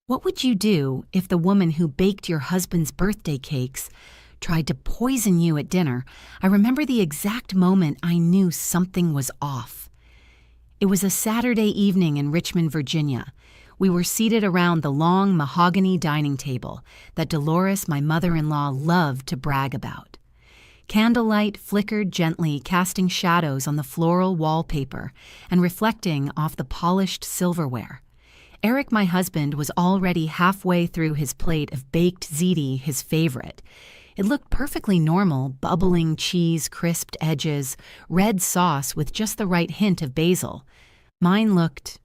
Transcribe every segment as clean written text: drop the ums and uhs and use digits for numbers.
What would you do if the woman who baked your husband's birthday cakes tried to poison you at dinner? I remember the exact moment I knew something was off. It was a Saturday evening in Richmond, Virginia. We were seated around the long mahogany dining table that Dolores, my mother-in-law, loved to brag about. Candlelight flickered gently, casting shadows on the floral wallpaper and reflecting off the polished silverware. Eric, my husband, was already halfway through his plate of baked ziti, his favorite. It looked perfectly normal, bubbling cheese, crisped edges, red sauce with just the right hint of basil. Mine looked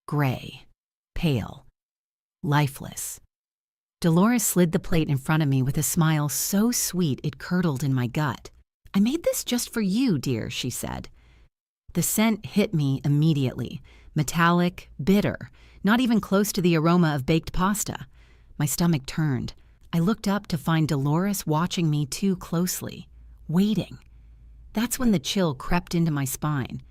gray, pale, lifeless. Dolores slid the plate in front of me with a smile so sweet it curdled in my gut. "I made this just for you, dear," she said. The scent hit me immediately, metallic, bitter, not even close to the aroma of baked pasta. My stomach turned. I looked up to find Dolores watching me too closely, waiting. That's when the chill crept into my spine.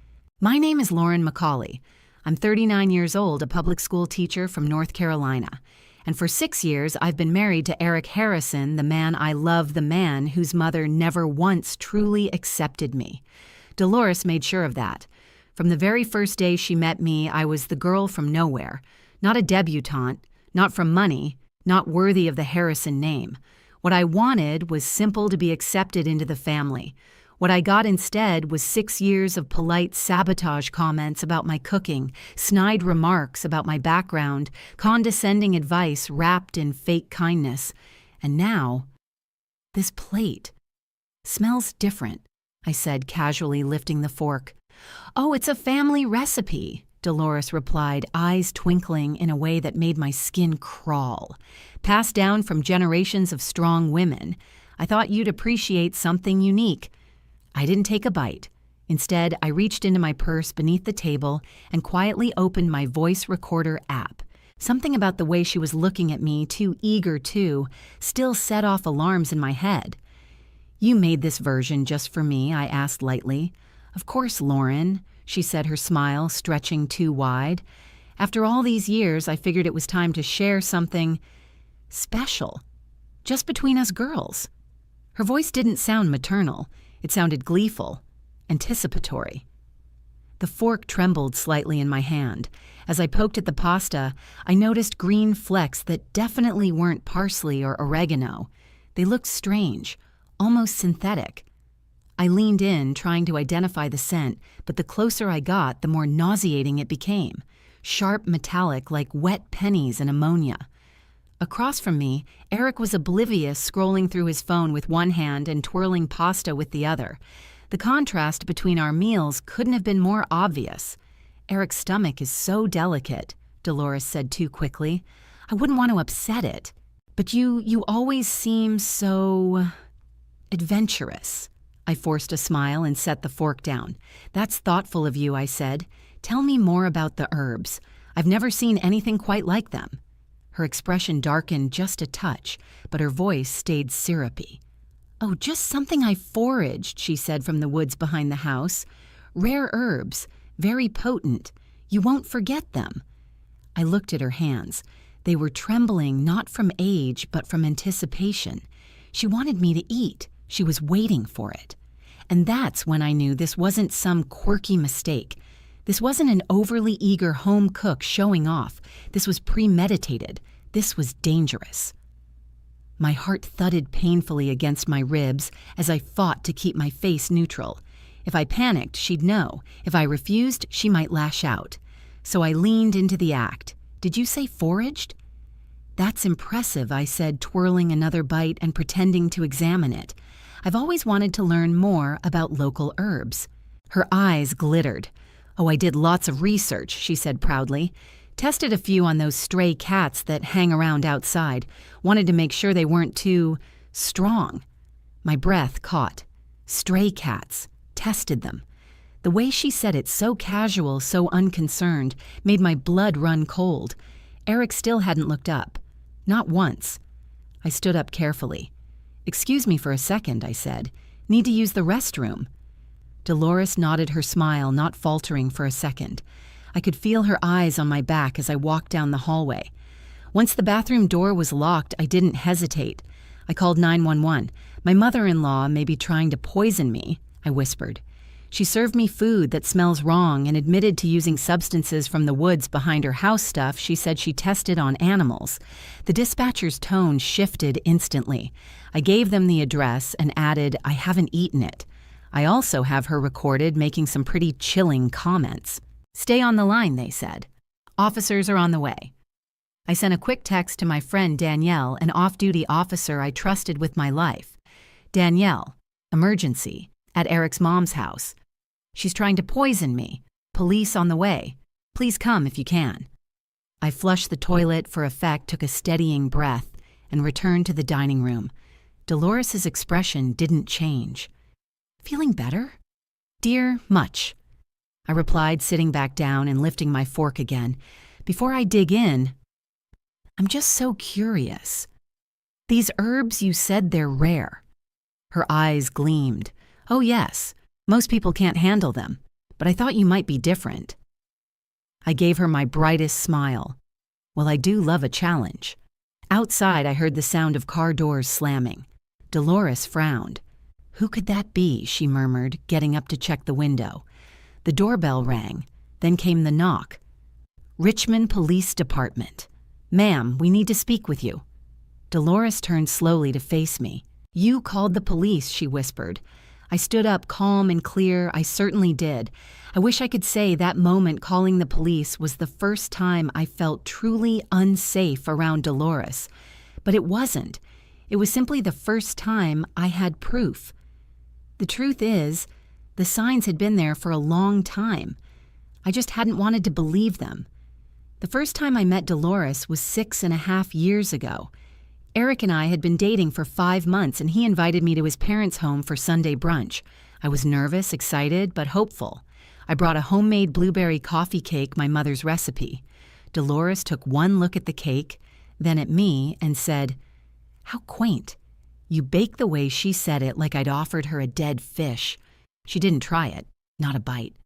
"My name is Lauren McCauley. I'm 39 years old, a public school teacher from North Carolina. And for 6 years, I've been married to Eric Harrison, the man I love, the man whose mother never once truly accepted me." Dolores made sure of that. From the very first day she met me, I was the girl from nowhere, not a debutante, not from money, not worthy of the Harrison name. What I wanted was simple to be accepted into the family. What I got instead was 6 years of polite sabotage comments about my cooking, snide remarks about my background, condescending advice wrapped in fake kindness. And now, this plate smells different, I said, casually lifting the fork. "Oh, it's a family recipe," Dolores replied, eyes twinkling in a way that made my skin crawl. "Passed down from generations of strong women. I thought you'd appreciate something unique." I didn't take a bite. Instead, I reached into my purse beneath the table and quietly opened my voice recorder app. Something about the way she was looking at me, too eager to, still set off alarms in my head. "You made this version just for me?" I asked lightly. "Of course, Lauren," she said, her smile stretching too wide. "After all these years, I figured it was time to share something special, just between us girls." Her voice didn't sound maternal. It sounded gleeful, anticipatory. The fork trembled slightly in my hand. As I poked at the pasta, I noticed green flecks that definitely weren't parsley or oregano. They looked strange, almost synthetic. I leaned in, trying to identify the scent, but the closer I got, the more nauseating it became. Sharp metallic like wet pennies in ammonia. Across from me, Eric was oblivious, scrolling through his phone with one hand and twirling pasta with the other. The contrast between our meals couldn't have been more obvious. "Eric's stomach is so delicate," Dolores said too quickly. "I wouldn't want to upset it. But you always seem so adventurous." I forced a smile and set the fork down. "That's thoughtful of you," I said. "Tell me more about the herbs. I've never seen anything quite like them." Her expression darkened just a touch, but her voice stayed syrupy. "Oh, just something I foraged," she said, from the woods behind the house. "Rare herbs, very potent. You won't forget them." I looked at her hands. They were trembling not from age, but from anticipation. She wanted me to eat. She was waiting for it. And that's when I knew this wasn't some quirky mistake. This wasn't an overly eager home cook showing off. This was premeditated. This was dangerous. My heart thudded painfully against my ribs as I fought to keep my face neutral. If I panicked, she'd know. If I refused, she might lash out. So I leaned into the act. "Did you say foraged?" "That's impressive," I said, twirling another bite and pretending to examine it. "I've always wanted to learn more about local herbs." Her eyes glittered. "Oh, I did lots of research," she said proudly. "Tested a few on those stray cats that hang around outside. Wanted to make sure they weren't too strong." My breath caught. Stray cats. Tested them. The way she said it, so casual, so unconcerned, made my blood run cold. Eric still hadn't looked up. Not once. I stood up carefully. "Excuse me for a second," I said. "Need to use the restroom." Dolores nodded her smile, not faltering for a second. I could feel her eyes on my back as I walked down the hallway. Once the bathroom door was locked, I didn't hesitate. I called 911. "My mother-in-law may be trying to poison me," I whispered. "She served me food that smells wrong and admitted to using substances from the woods behind her house stuff she said she tested on animals." The dispatcher's tone shifted instantly. I gave them the address and added, "I haven't eaten it." I also have her recorded making some pretty chilling comments. "Stay on the line," they said. "Officers are on the way." I sent a quick text to my friend Danielle, an off-duty officer I trusted with my life. "Danielle, emergency, at Eric's mom's house. She's trying to poison me. Police on the way. Please come if you can." I flushed the toilet for effect, took a steadying breath, and returned to the dining room. Dolores's expression didn't change. "Feeling better?" "Dear, much," I replied, sitting back down and lifting my fork again. "Before I dig in, I'm just so curious. These herbs, you said they're rare." Her eyes gleamed. "Oh yes, most people can't handle them, but I thought you might be different." I gave her my brightest smile. "Well, I do love a challenge." Outside, I heard the sound of car doors slamming. Dolores frowned. "Who could that be?" she murmured, getting up to check the window. The doorbell rang. Then came the knock. "Richmond Police Department. Ma'am, we need to speak with you." Dolores turned slowly to face me. "You called the police," she whispered. I stood up, calm and clear. I certainly did. I wish I could say that moment calling the police was the first time I felt truly unsafe around Dolores. But it wasn't. It was simply the first time I had proof. The truth is, the signs had been there for a long time. I just hadn't wanted to believe them. The first time I met Dolores was 6.5 years ago. Eric and I had been dating for 5 months, and he invited me to his parents' home for Sunday brunch. I was nervous, excited, but hopeful. I brought a homemade blueberry coffee cake, my mother's recipe. Dolores took one look at the cake, then at me, and said, "How quaint. You bake the way she said it, like I'd offered her a dead fish." She didn't try it, not a bite.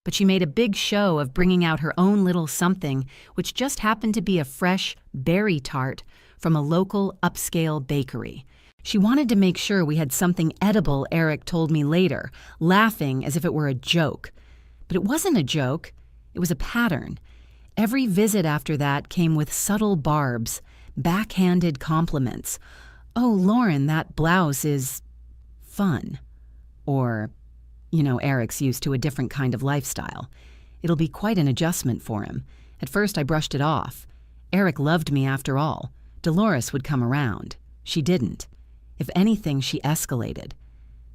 But she made a big show of bringing out her own little something, which just happened to be a fresh berry tart from a local upscale bakery. She wanted to make sure we had something edible, Eric told me later, laughing as if it were a joke. But it wasn't a joke. It was a pattern. Every visit after that came with subtle barbs, backhanded compliments. "Oh, Lauren, that blouse is fun." Or, Eric's used to a different kind of lifestyle. "It'll be quite an adjustment for him." At first I brushed it off. Eric loved me after all. Dolores would come around. She didn't. If anything, she escalated.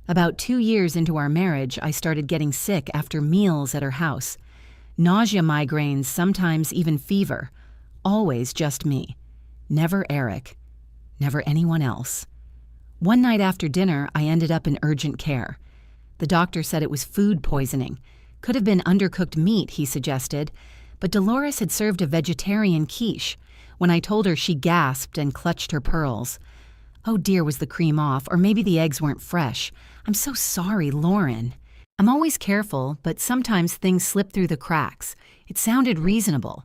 About 2 years into our marriage, I started getting sick after meals at her house. Nausea, migraines, sometimes even fever. Always just me. Never Eric. Never anyone else. One night after dinner, I ended up in urgent care. The doctor said it was food poisoning. Could have been undercooked meat, he suggested. But Dolores had served a vegetarian quiche. When I told her, she gasped and clutched her pearls. "Oh dear, was the cream off? Or maybe the eggs weren't fresh. I'm so sorry, Lauren." I'm always careful, but sometimes things slip through the cracks. It sounded reasonable.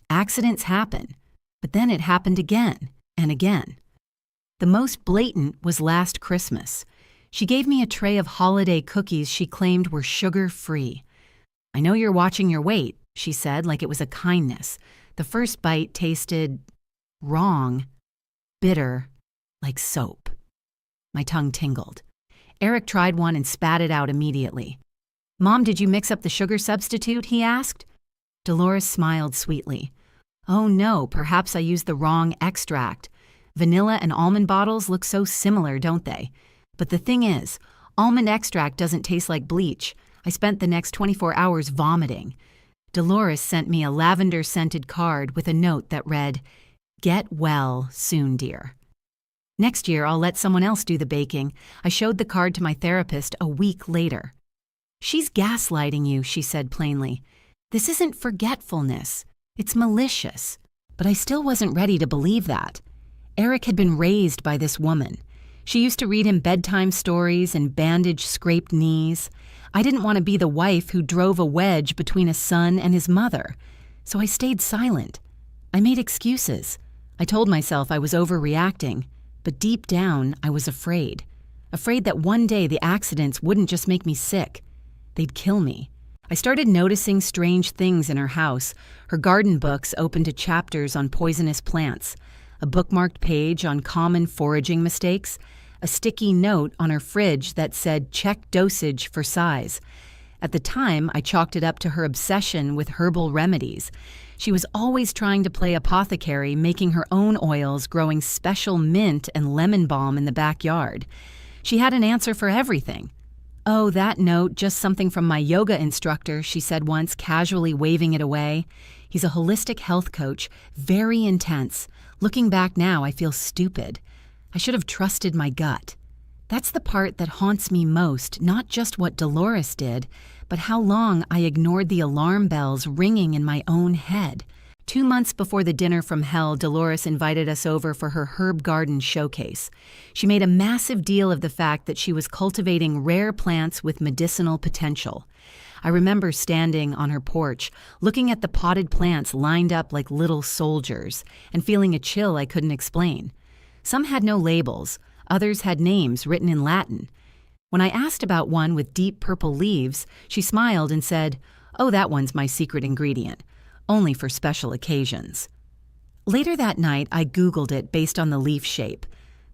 Accidents happen. But then it happened again and again. The most blatant was last Christmas. She gave me a tray of holiday cookies she claimed were sugar-free. "I know you're watching your weight," she said, like it was a kindness. The first bite tasted wrong, bitter, like soap. My tongue tingled. Eric tried one and spat it out immediately. "Mom, did you mix up the sugar substitute?" he asked. Dolores smiled sweetly. "Oh no, perhaps I used the wrong extract. Vanilla and almond bottles look so similar, don't they? But the thing is, almond extract doesn't taste like bleach. I spent the next 24 hours vomiting." Dolores sent me a lavender-scented card with a note that read, "Get well soon, dear." "Next year, I'll let someone else do the baking." I showed the card to my therapist a week later. "She's gaslighting you," she said plainly. "This isn't forgetfulness. It's malicious." But I still wasn't ready to believe that. Eric had been raised by this woman. She used to read him bedtime stories and bandage scraped knees. I didn't want to be the wife who drove a wedge between a son and his mother, so I stayed silent. I made excuses. I told myself I was overreacting, but deep down I was afraid. Afraid that one day the accidents wouldn't just make me sick. They'd kill me. I started noticing strange things in her house. Her garden books opened to chapters on poisonous plants, a bookmarked page on common foraging mistakes, a sticky note on her fridge that said check dosage for size. At the time, I chalked it up to her obsession with herbal remedies. She was always trying to play apothecary, making her own oils, growing special mint and lemon balm in the backyard. She had an answer for everything. "Oh, that note, just something from my yoga instructor," she said once, casually waving it away. "He's a holistic health coach, very intense. Looking back now, I feel stupid. I should have trusted my gut." That's the part that haunts me most, not just what Dolores did, but how long I ignored the alarm bells ringing in my own head. 2 months before the dinner from hell, Dolores invited us over for her herb garden showcase. She made a massive deal of the fact that she was cultivating rare plants with medicinal potential. I remember standing on her porch, looking at the potted plants lined up like little soldiers, and feeling a chill I couldn't explain. Some had no labels. Others had names written in Latin. When I asked about one with deep purple leaves, she smiled and said, "Oh, that one's my secret ingredient, only for special occasions." Later that night, I Googled it based on the leaf shape.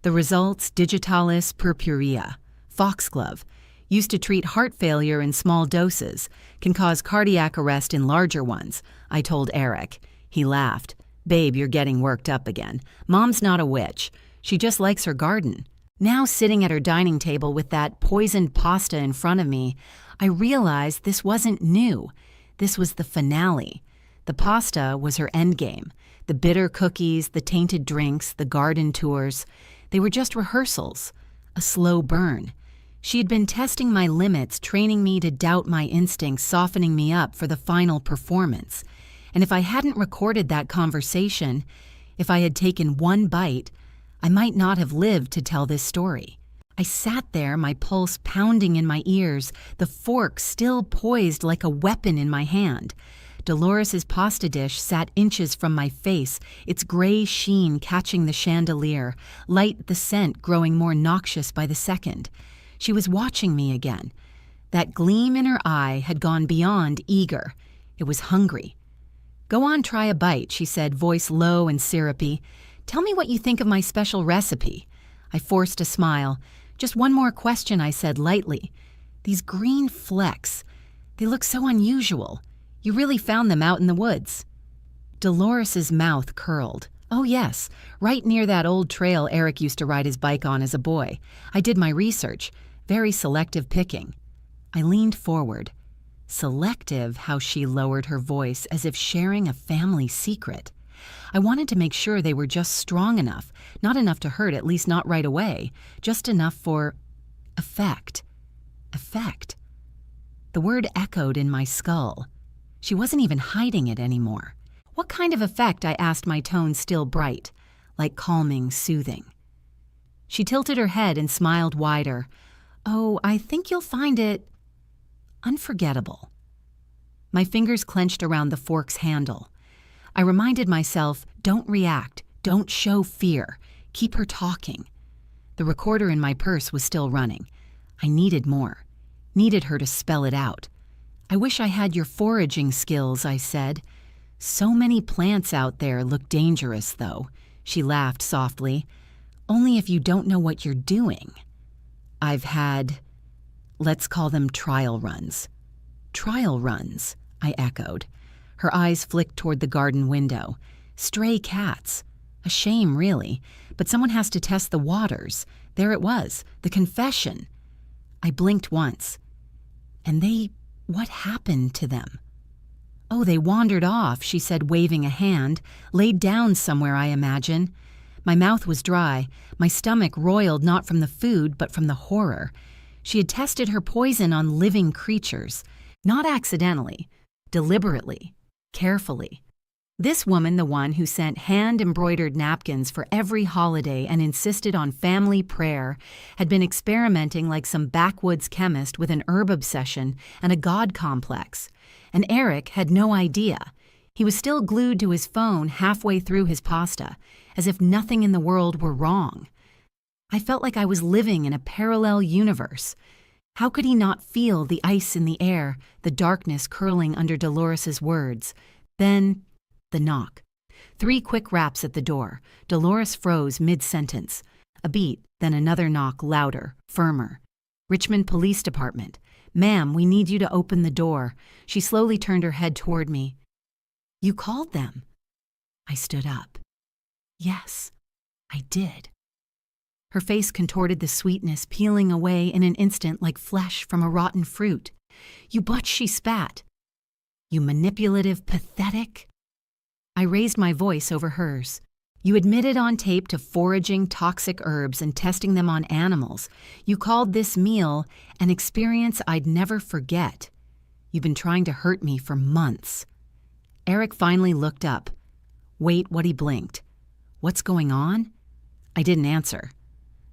The results, digitalis purpurea, foxglove, used to treat heart failure in small doses, can cause cardiac arrest in larger ones, I told Eric. He laughed. "Babe, you're getting worked up again. Mom's not a witch. She just likes her garden." Now sitting at her dining table with that poisoned pasta in front of me, I realized this wasn't new. This was the finale. The pasta was her endgame. The bitter cookies, the tainted drinks, the garden tours. They were just rehearsals, a slow burn. She had been testing my limits, training me to doubt my instincts, softening me up for the final performance. And if I hadn't recorded that conversation, if I had taken one bite, I might not have lived to tell this story. I sat there, my pulse pounding in my ears, the fork still poised like a weapon in my hand. Dolores's pasta dish sat inches from my face, its gray sheen catching the chandelier, light the scent growing more noxious by the second. She was watching me again. That gleam in her eye had gone beyond eager. It was hungry. "Go on, try a bite," she said, voice low and syrupy. "Tell me what you think of my special recipe." I forced a smile. "Just one more question," I said lightly. "These green flecks, they look so unusual. You really found them out in the woods?" Dolores's mouth curled. "Oh yes, right near that old trail Eric used to ride his bike on as a boy. I did my research. Very selective picking." I leaned forward. Selective, how she lowered her voice as if sharing a family secret. I wanted to make sure they were just strong enough, not enough to hurt, at least not right away, just enough for effect. Effect. The word echoed in my skull. She wasn't even hiding it anymore. "What kind of effect?" I asked, my tone still bright, like calming, soothing. She tilted her head and smiled wider. "Oh, I think you'll find it unforgettable." My fingers clenched around the fork's handle. I reminded myself, don't react, don't show fear, keep her talking. The recorder in my purse was still running. I needed more, needed her to spell it out. "I wish I had your foraging skills," I said. "So many plants out there look dangerous, though," she laughed softly. "Only if you don't know what you're doing." "I've had, let's call them trial runs." "Trial runs," I echoed. Her eyes flicked toward the garden window. "Stray cats. A shame, really, but someone has to test the waters." There it was, the confession. I blinked once. "And what happened to them?" "Oh, they wandered off," she said, waving a hand. "Laid down somewhere, I imagine." My mouth was dry, my stomach roiled not from the food, but from the horror. She had tested her poison on living creatures. Not accidentally, deliberately. Carefully. This woman, the one who sent hand-embroidered napkins for every holiday and insisted on family prayer, had been experimenting like some backwoods chemist with an herb obsession and a god complex. And Eric had no idea. He was still glued to his phone halfway through his pasta, as if nothing in the world were wrong. I felt like I was living in a parallel universe. How could he not feel the ice in the air, the darkness curling under Dolores's words? Then, the knock. 3 quick raps at the door. Dolores froze mid-sentence. A beat, then another knock, louder, firmer. Richmond Police Department. "Ma'am, we need you to open the door." She slowly turned her head toward me. "You called them?" I stood up. Yes, I did. Her face contorted, the sweetness peeling away in an instant like flesh from a rotten fruit. "You butch," she spat. "You manipulative, pathetic." I raised my voice over hers. "You admitted on tape to foraging toxic herbs and testing them on animals. You called this meal an experience I'd never forget. You've been trying to hurt me for months." Eric finally looked up. Wait, what? He blinked. "What's going on?" I didn't answer.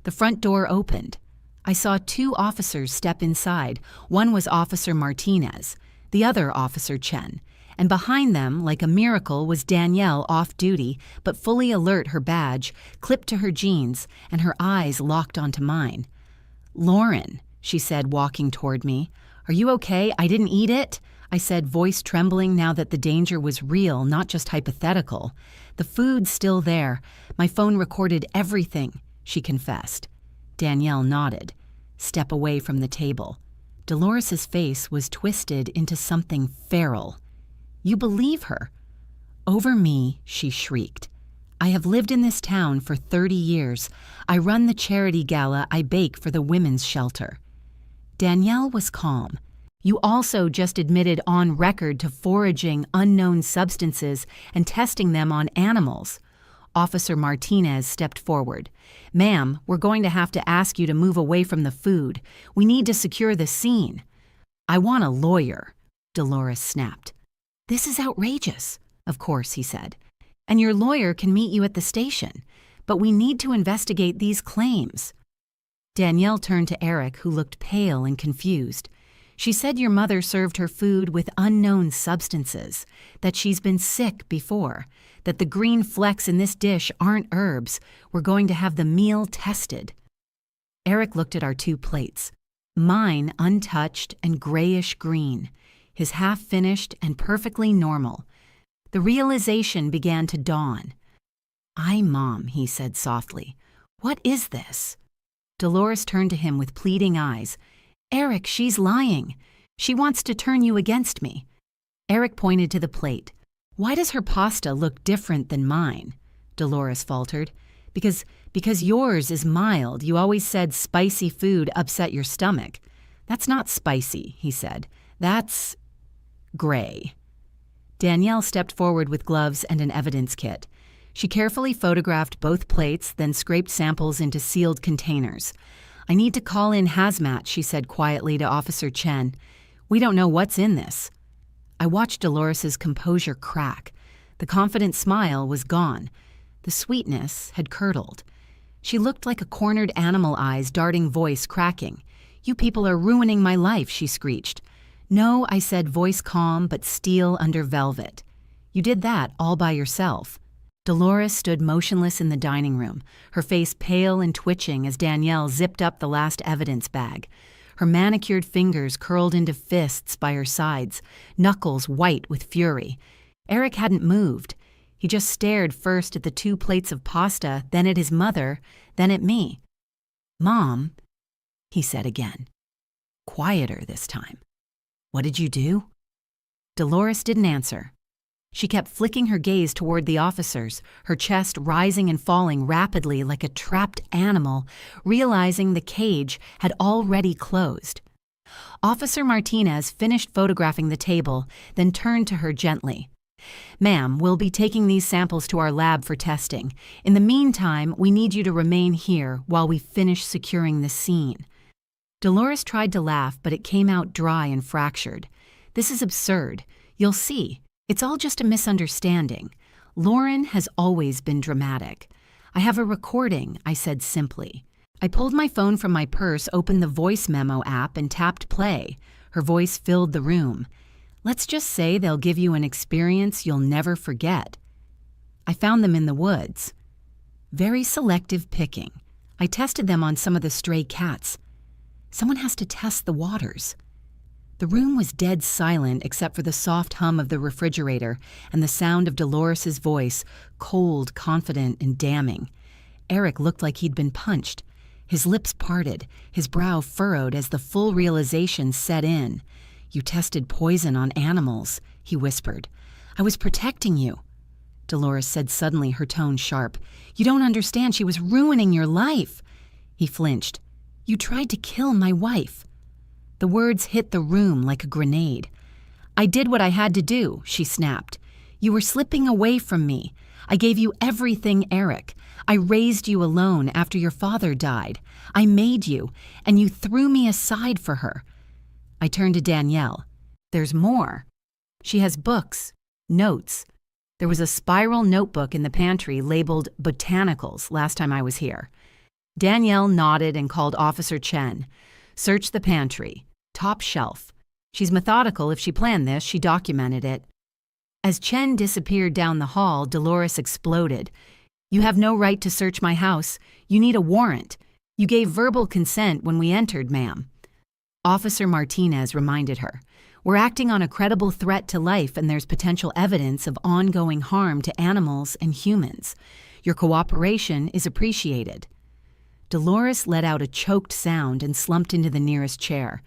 The front door opened. I saw 2 officers step inside. One was Officer Martinez, the other Officer Chen, and behind them, like a miracle, was Danielle off duty, but fully alert, her badge clipped to her jeans, and her eyes locked onto mine. "Lauren," she said, walking toward me. "Are you okay? I didn't eat it," I said, voice trembling now that the danger was real, not just hypothetical. "The food's still there. My phone recorded everything," she confessed. Danielle nodded. Step away from the table. Dolores's face was twisted into something feral. "You believe her?" "Over me," she shrieked. "I have lived in this town for 30 years. I run the charity gala. I bake for the women's shelter." Danielle was calm. "You also just admitted on record to foraging unknown substances and testing them on animals." Officer Martinez stepped forward. "Ma'am, we're going to have to ask you to move away from the food. We need to secure the scene." "I want a lawyer," Dolores snapped. "This is outrageous." "Of course," he said. "And your lawyer can meet you at the station. But we need to investigate these claims." Danielle turned to Eric, who looked pale and confused. "She said your mother served her food with unknown substances, that she's been sick before, that the green flecks in this dish aren't herbs. We're going to have the meal tested." Eric looked at our 2 plates. Mine untouched and grayish green, his half-finished and perfectly normal. The realization began to dawn. Mom," he said softly. "What is this?" Dolores turned to him with pleading eyes. "Eric, she's lying. She wants to turn you against me." Eric pointed to the plate. "Why does her pasta look different than mine?" Dolores faltered. Because yours is mild. You always said spicy food upset your stomach." "That's not spicy," he said. "That's gray." Danielle stepped forward with gloves and an evidence kit. She carefully photographed both plates, then scraped samples into sealed containers. "I need to call in hazmat," she said quietly to Officer Chen. "We don't know what's in this." I watched Dolores's composure crack. The confident smile was gone. The sweetness had curdled. She looked like a cornered animal, eyes darting, voice cracking. "You people are ruining my life," she screeched. "No," I said, voice calm but steel under velvet. "You did that all by yourself." Dolores stood motionless in the dining room, her face pale and twitching as Danielle zipped up the last evidence bag. Her manicured fingers curled into fists by her sides, knuckles white with fury. Eric hadn't moved. He just stared first at the 2 plates of pasta, then at his mother, then at me. "Mom," he said again. Quieter this time. "What did you do?" Dolores didn't answer. She kept flicking her gaze toward the officers, her chest rising and falling rapidly like a trapped animal, realizing the cage had already closed. Officer Martinez finished photographing the table, then turned to her gently. "Ma'am, we'll be taking these samples to our lab for testing. In the meantime, we need you to remain here while we finish securing the scene." Dolores tried to laugh, but it came out dry and fractured. "This is absurd. You'll see. It's all just a misunderstanding. Lauren has always been dramatic. I have a recording," I said simply. I pulled my phone from my purse, opened the voice memo app, and tapped play. Her voice filled the room. Let's just say they'll give you an experience you'll never forget. I found them in the woods. Very selective picking. I tested them on some of the stray cats. Someone has to test the waters. The room was dead silent except for the soft hum of the refrigerator and the sound of Dolores's voice, cold, confident, and damning. Eric looked like he'd been punched. His lips parted, his brow furrowed as the full realization set in. "You tested poison on animals," he whispered. "I was protecting you." Dolores said suddenly, her tone sharp. "You don't understand. She was ruining your life." He flinched. "You tried to kill my wife." The words hit the room like a grenade. "I did what I had to do," she snapped. "You were slipping away from me. I gave you everything, Eric. I raised you alone after your father died. I made you, and you threw me aside for her." I turned to Danielle. "There's more. She has books, notes. There was a spiral notebook in the pantry labeled Botanicals last time I was here." Danielle nodded and called Officer Chen. "Search the pantry. Top shelf. She's methodical. If she planned this, she documented it." As Chen disappeared down the hall, Dolores exploded. "You have no right to search my house. You need a warrant. You gave verbal consent when we entered, ma'am." Officer Martinez reminded her, "We're acting on a credible threat to life and there's potential evidence of ongoing harm to animals and humans. Your cooperation is appreciated." Dolores let out a choked sound and slumped into the nearest chair.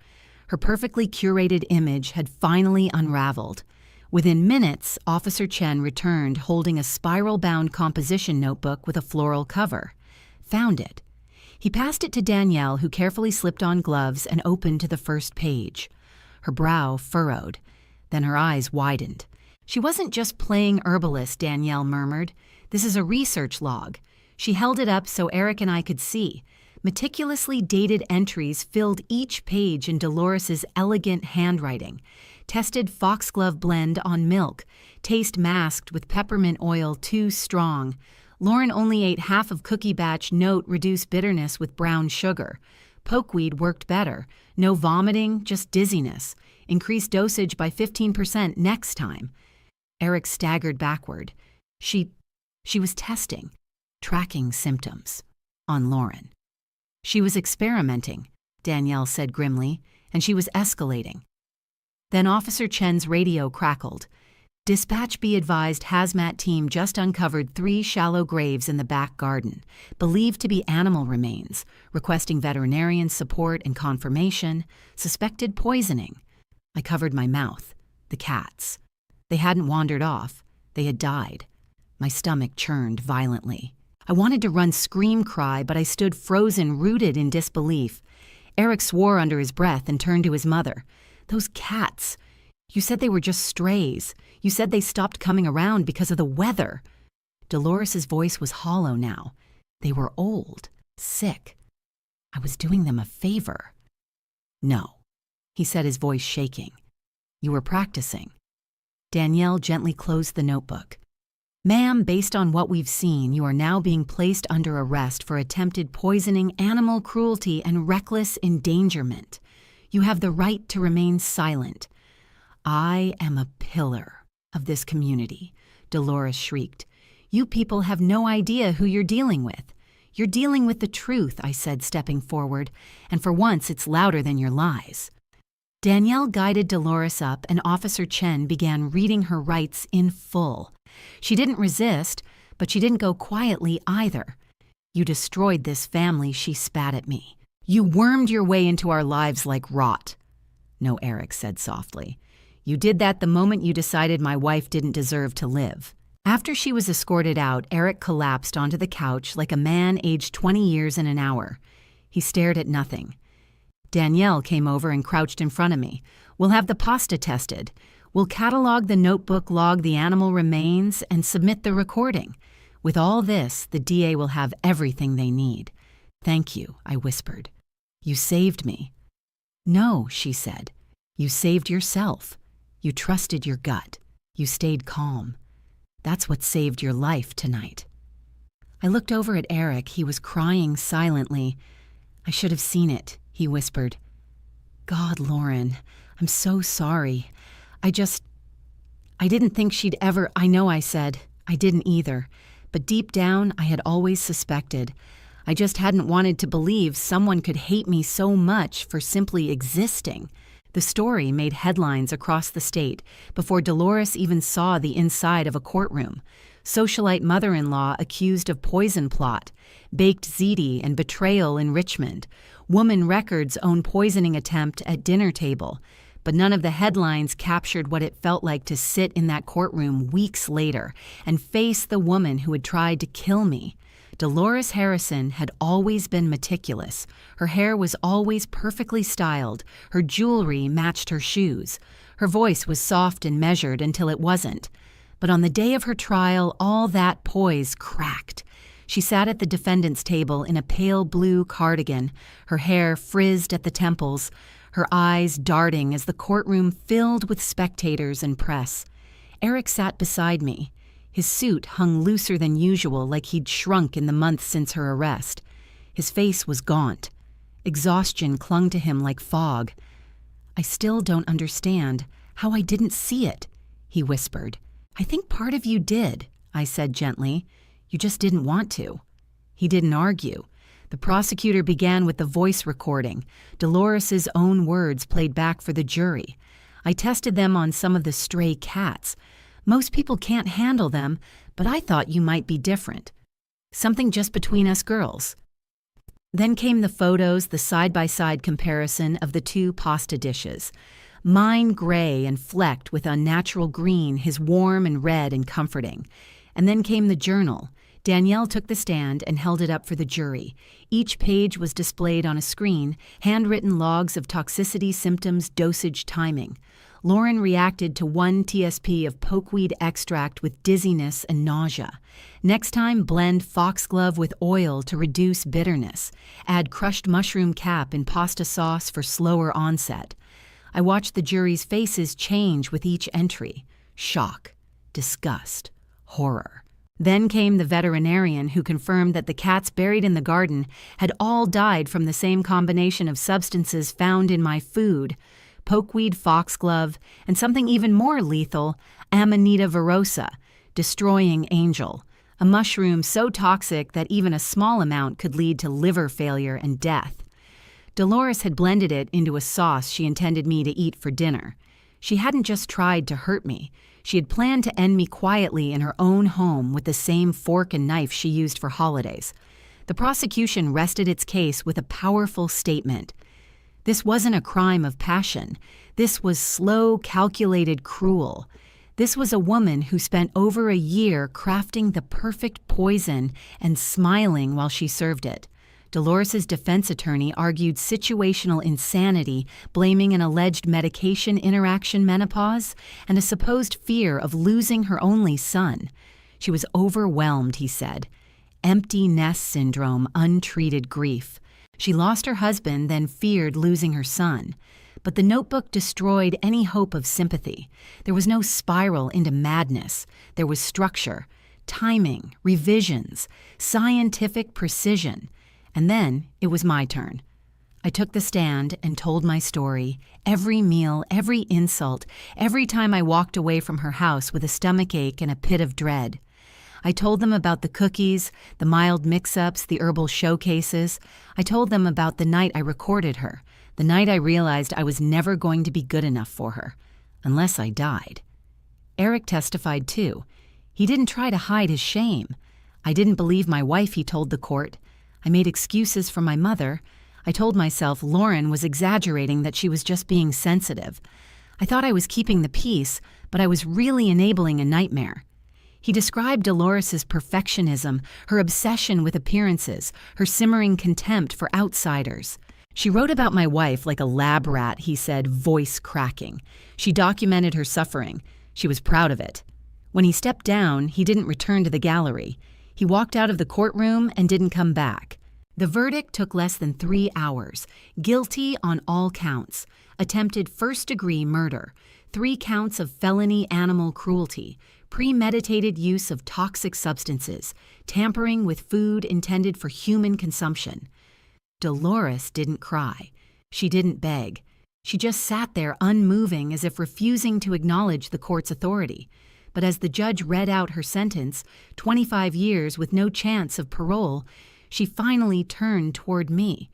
Her perfectly curated image had finally unraveled. Within minutes, Officer Chen returned holding a spiral-bound composition notebook with a floral cover. Found it. He passed it to Danielle, who carefully slipped on gloves and opened to the first page. Her brow furrowed. Then her eyes widened. "She wasn't just playing herbalist," Danielle murmured. "This is a research log." She held it up so Eric and I could see. Meticulously dated entries filled each page in Dolores's elegant handwriting. Tested foxglove blend on milk. Taste masked with peppermint oil too strong. Lauren only ate half of cookie batch. Note reduced bitterness with brown sugar. Pokeweed worked better. No vomiting, just dizziness. Increased dosage by 15% next time. Eric staggered backward. She was testing, tracking symptoms on Lauren. She was experimenting, Danielle said grimly, and she was escalating. Then Officer Chen's radio crackled. "Dispatch be advised, hazmat team just uncovered 3 shallow graves in the back garden, believed to be animal remains, requesting veterinarian support and confirmation, suspected poisoning." I covered my mouth. The cats. They hadn't wandered off. They had died. My stomach churned violently. I wanted to run scream-cry, but I stood frozen, rooted in disbelief. Eric swore under his breath and turned to his mother. "Those cats. You said they were just strays. You said they stopped coming around because of the weather." Dolores's voice was hollow now. "They were old, sick. I was doing them a favor." "No," he said, his voice shaking. "You were practicing." Danielle gently closed the notebook. "Ma'am, based on what we've seen, you are now being placed under arrest for attempted poisoning, animal cruelty, and reckless endangerment. You have the right to remain silent." "I am a pillar of this community," Dolores shrieked. "You people have no idea who you're dealing with. You're dealing with the truth," I said, stepping forward, "and for once it's louder than your lies." Danielle guided Dolores up, and Officer Chen began reading her rights in full. She didn't resist, but she didn't go quietly either. "You destroyed this family," she spat at me. "You wormed your way into our lives like rot." "No," Eric said softly. "You did that the moment you decided my wife didn't deserve to live." After she was escorted out, Eric collapsed onto the couch like a man aged 20 years in an hour. He stared at nothing. Danielle came over and crouched in front of me. "We'll have the pasta tested. We'll catalog the notebook, log the animal remains, and submit the recording. With all this, the DA will have everything they need." "Thank you," I whispered. "You saved me." "No," she said. "You saved yourself. You trusted your gut. You stayed calm. That's what saved your life tonight." I looked over at Eric. He was crying silently. "I should have seen it," he whispered. "God, Lauren, I'm so sorry. I just, I didn't think she'd ever, I know I said. I didn't either. But deep down, I had always suspected. I just hadn't wanted to believe someone could hate me so much for simply existing. The story made headlines across the state before Dolores even saw the inside of a courtroom. Socialite mother-in-law accused of poison plot, baked ziti and betrayal in Richmond, woman records own poisoning attempt at dinner table. But none of the headlines captured what it felt like to sit in that courtroom weeks later and face the woman who had tried to kill me. Dolores Harrison had always been meticulous. Her hair was always perfectly styled. Her jewelry matched her shoes. Her voice was soft and measured until it wasn't. But on the day of her trial, all that poise cracked. She sat at the defendant's table in a pale blue cardigan, her hair frizzed at the temples, her eyes darting as the courtroom filled with spectators and press. Eric sat beside me. His suit hung looser than usual, like he'd shrunk in the months since her arrest. His face was gaunt. Exhaustion clung to him like fog. "I still don't understand how I didn't see it," he whispered. "I think part of you did," I said gently. "You just didn't want to." He didn't argue. The prosecutor began with the voice recording, Dolores's own words played back for the jury. I tested them on some of the stray cats. Most people can't handle them, but I thought you might be different. Something just between us girls. Then came the photos, the side-by-side comparison of the two pasta dishes. Mine gray and flecked with unnatural green, his warm and red and comforting. And then came the journal. Danielle took the stand and held it up for the jury. Each page was displayed on a screen, handwritten logs of toxicity symptoms, dosage, timing. Lauren reacted to 1 TSP of pokeweed extract with dizziness and nausea. Next time, blend foxglove with oil to reduce bitterness. Add crushed mushroom cap in pasta sauce for slower onset. I watched the jury's faces change with each entry. Shock, disgust, horror. Then came the veterinarian who confirmed that the cats buried in the garden had all died from the same combination of substances found in my food: pokeweed, foxglove, and something even more lethal, Amanita virosa, destroying angel, a mushroom so toxic that even a small amount could lead to liver failure and death. Dolores had blended it into a sauce she intended me to eat for dinner. She hadn't just tried to hurt me. She had planned to end me quietly in her own home with the same fork and knife she used for holidays. The prosecution rested its case with a powerful statement. This wasn't a crime of passion. This was slow, calculated, cruel. This was a woman who spent over a year crafting the perfect poison and smiling while she served it. Dolores's defense attorney argued situational insanity, blaming an alleged medication interaction menopause and a supposed fear of losing her only son. She was overwhelmed, he said. Empty nest syndrome, untreated grief. She lost her husband, then feared losing her son. But the notebook destroyed any hope of sympathy. There was no spiral into madness. There was structure, timing, revisions, scientific precision. And then it was my turn. I took the stand and told my story, every meal, every insult, every time I walked away from her house with a stomachache and a pit of dread. I told them about the cookies, the mild mix-ups, the herbal showcases. I told them about the night I recorded her, the night I realized I was never going to be good enough for her, unless I died. Eric testified too. He didn't try to hide his shame. I didn't believe my wife, he told the court. I made excuses for my mother. I told myself Lauren was exaggerating, that she was just being sensitive. I thought I was keeping the peace, but I was really enabling a nightmare. He described Dolores's perfectionism, her obsession with appearances, her simmering contempt for outsiders. She wrote about my wife like a lab rat, he said, voice cracking. She documented her suffering. She was proud of it. When he stepped down, he didn't return to the gallery. He walked out of the courtroom and didn't come back. The verdict took less than 3 hours. Guilty on all counts. Attempted first-degree murder. 3 counts of felony animal cruelty. Premeditated use of toxic substances. Tampering with food intended for human consumption. Dolores didn't cry. She didn't beg. She just sat there unmoving as if refusing to acknowledge the court's authority. But as the judge read out her sentence, 25 years with no chance of parole, she finally turned toward me.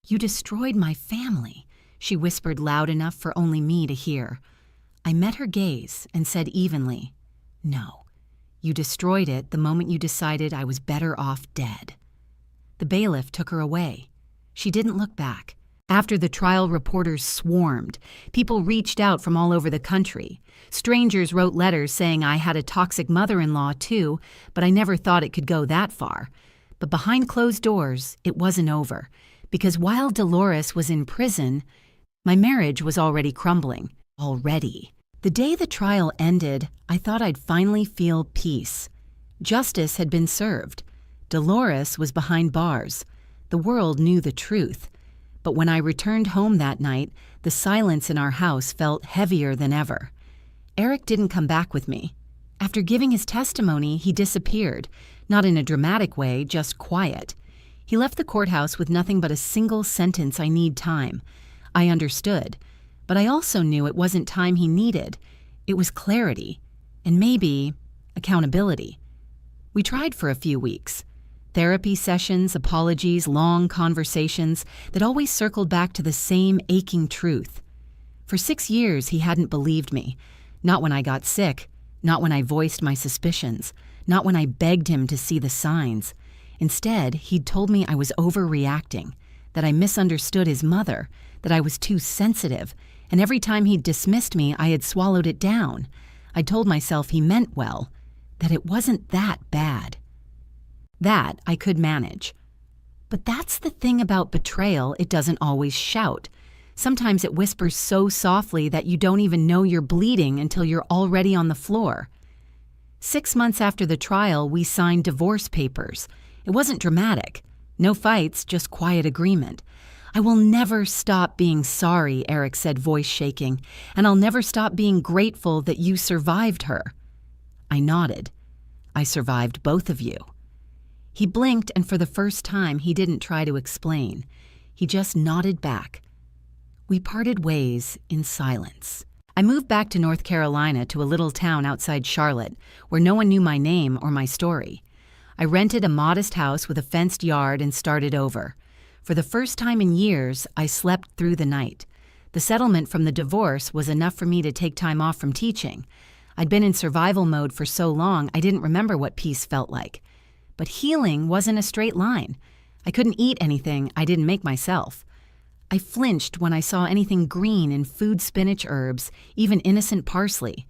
"You destroyed my family," she whispered loud enough for only me to hear. I met her gaze and said evenly, "No, you destroyed it the moment you decided I was better off dead." The bailiff took her away. She didn't look back. After the trial, reporters swarmed. People reached out from all over the country. Strangers wrote letters saying I had a toxic mother-in-law too, but I never thought it could go that far. But behind closed doors, it wasn't over, because while Dolores was in prison, my marriage was already crumbling. Already. The day the trial ended, I thought I'd finally feel peace. Justice had been served. Dolores was behind bars. The world knew the truth. But when I returned home that night, the silence in our house felt heavier than ever. Eric didn't come back with me. After giving his testimony, he disappeared, not in a dramatic way, just quiet. He left the courthouse with nothing but a single sentence: "I need time." I understood, but I also knew it wasn't time he needed. It was clarity, and maybe accountability. We tried for a few weeks. Therapy sessions, apologies, long conversations that always circled back to the same aching truth. For 6 years, he hadn't believed me. Not when I got sick, not when I voiced my suspicions, not when I begged him to see the signs. Instead, he'd told me I was overreacting, that I misunderstood his mother, that I was too sensitive, and every time he'd dismissed me, I had swallowed it down. I told myself he meant well, that it wasn't that bad. That I could manage. But that's the thing about betrayal, it doesn't always shout. Sometimes it whispers so softly that you don't even know you're bleeding until you're already on the floor. 6 months after the trial, we signed divorce papers. It wasn't dramatic. No fights, just quiet agreement. "I will never stop being sorry," Eric said, voice shaking, "and I'll never stop being grateful that you survived her." I nodded. "I survived both of you." He blinked, and for the first time, he didn't try to explain. He just nodded back. We parted ways in silence. I moved back to North Carolina, to a little town outside Charlotte, where no one knew my name or my story. I rented a modest house with a fenced yard and started over. For the first time in years, I slept through the night. The settlement from the divorce was enough for me to take time off from teaching. I'd been in survival mode for so long, I didn't remember what peace felt like. But healing wasn't a straight line. I couldn't eat anything I didn't make myself. I flinched when I saw anything green in food, spinach, herbs, even innocent parsley.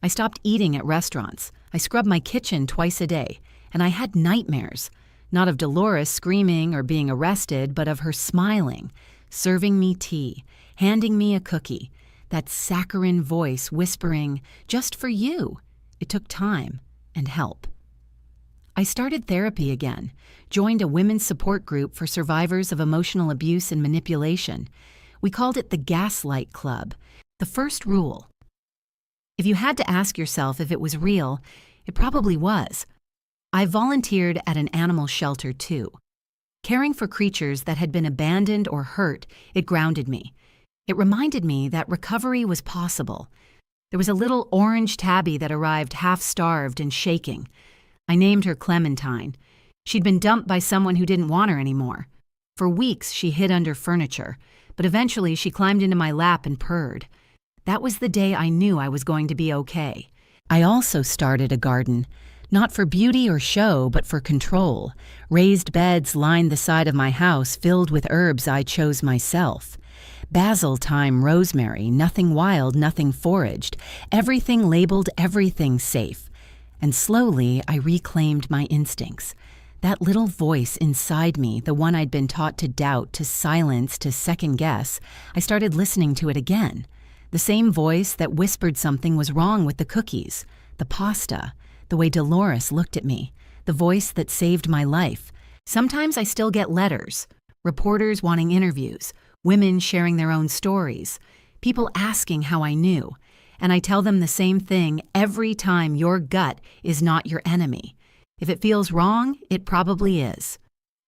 I stopped eating at restaurants. I scrubbed my kitchen twice a day, and I had nightmares. Not of Dolores screaming or being arrested, but of her smiling, serving me tea, handing me a cookie, that saccharine voice whispering, "Just for you." It took time and help. I started therapy again, joined a women's support group for survivors of emotional abuse and manipulation. We called it the Gaslight Club. The first rule: if you had to ask yourself if it was real, it probably was. I volunteered at an animal shelter too. Caring for creatures that had been abandoned or hurt, it grounded me. It reminded me that recovery was possible. There was a little orange tabby that arrived half-starved and shaking. I named her Clementine. She'd been dumped by someone who didn't want her anymore. For weeks, she hid under furniture, but eventually she climbed into my lap and purred. That was the day I knew I was going to be okay. I also started a garden, not for beauty or show, but for control. Raised beds lined the side of my house filled with herbs I chose myself. Basil, thyme, rosemary, nothing wild, nothing foraged. Everything labeled, everything safe. And slowly, I reclaimed my instincts. That little voice inside me, the one I'd been taught to doubt, to silence, to second guess, I started listening to it again. The same voice that whispered something was wrong with the cookies, the pasta, the way Dolores looked at me, the voice that saved my life. Sometimes I still get letters, reporters wanting interviews, women sharing their own stories, people asking how I knew. And I tell them the same thing every time: your gut is not your enemy. If it feels wrong, it probably is.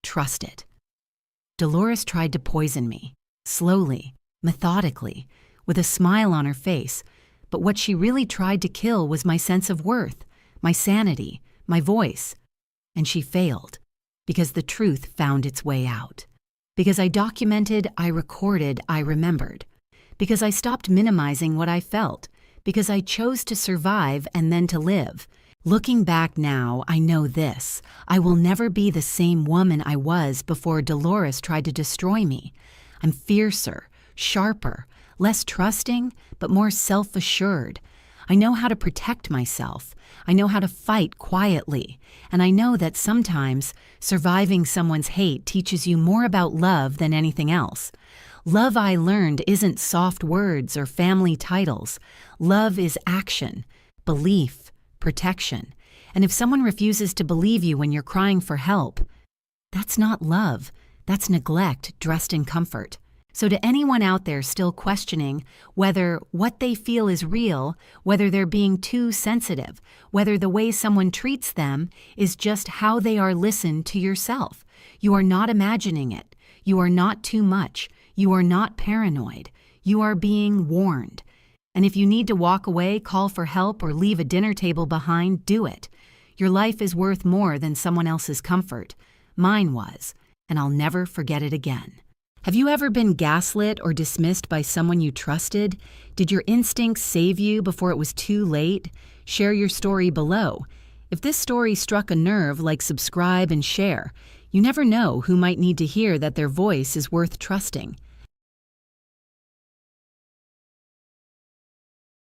Trust it. Dolores tried to poison me, slowly, methodically, with a smile on her face, but what she really tried to kill was my sense of worth, my sanity, my voice. And she failed, because the truth found its way out. Because I documented, I recorded, I remembered. Because I stopped minimizing what I felt. Because I chose to survive and then to live. Looking back now, I know this: I will never be the same woman I was before Dolores tried to destroy me. I'm fiercer, sharper, less trusting, but more self-assured. I know how to protect myself. I know how to fight quietly. And I know that sometimes surviving someone's hate teaches you more about love than anything else. Love, I learned, isn't soft words or family titles. Love is action, belief, protection. And if someone refuses to believe you when you're crying for help, that's not love. That's neglect dressed in comfort. So to anyone out there still questioning whether what they feel is real, whether they're being too sensitive, whether the way someone treats them is just how they are, listen to yourself. You are not imagining it. You are not too much. You are not paranoid. You are being warned. And if you need to walk away, call for help, or leave a dinner table behind, do it. Your life is worth more than someone else's comfort. Mine was, and I'll never forget it again. Have you ever been gaslit or dismissed by someone you trusted? Did your instincts save you before it was too late? Share your story below. If this story struck a nerve, like, subscribe and share. You never know who might need to hear that their voice is worth trusting.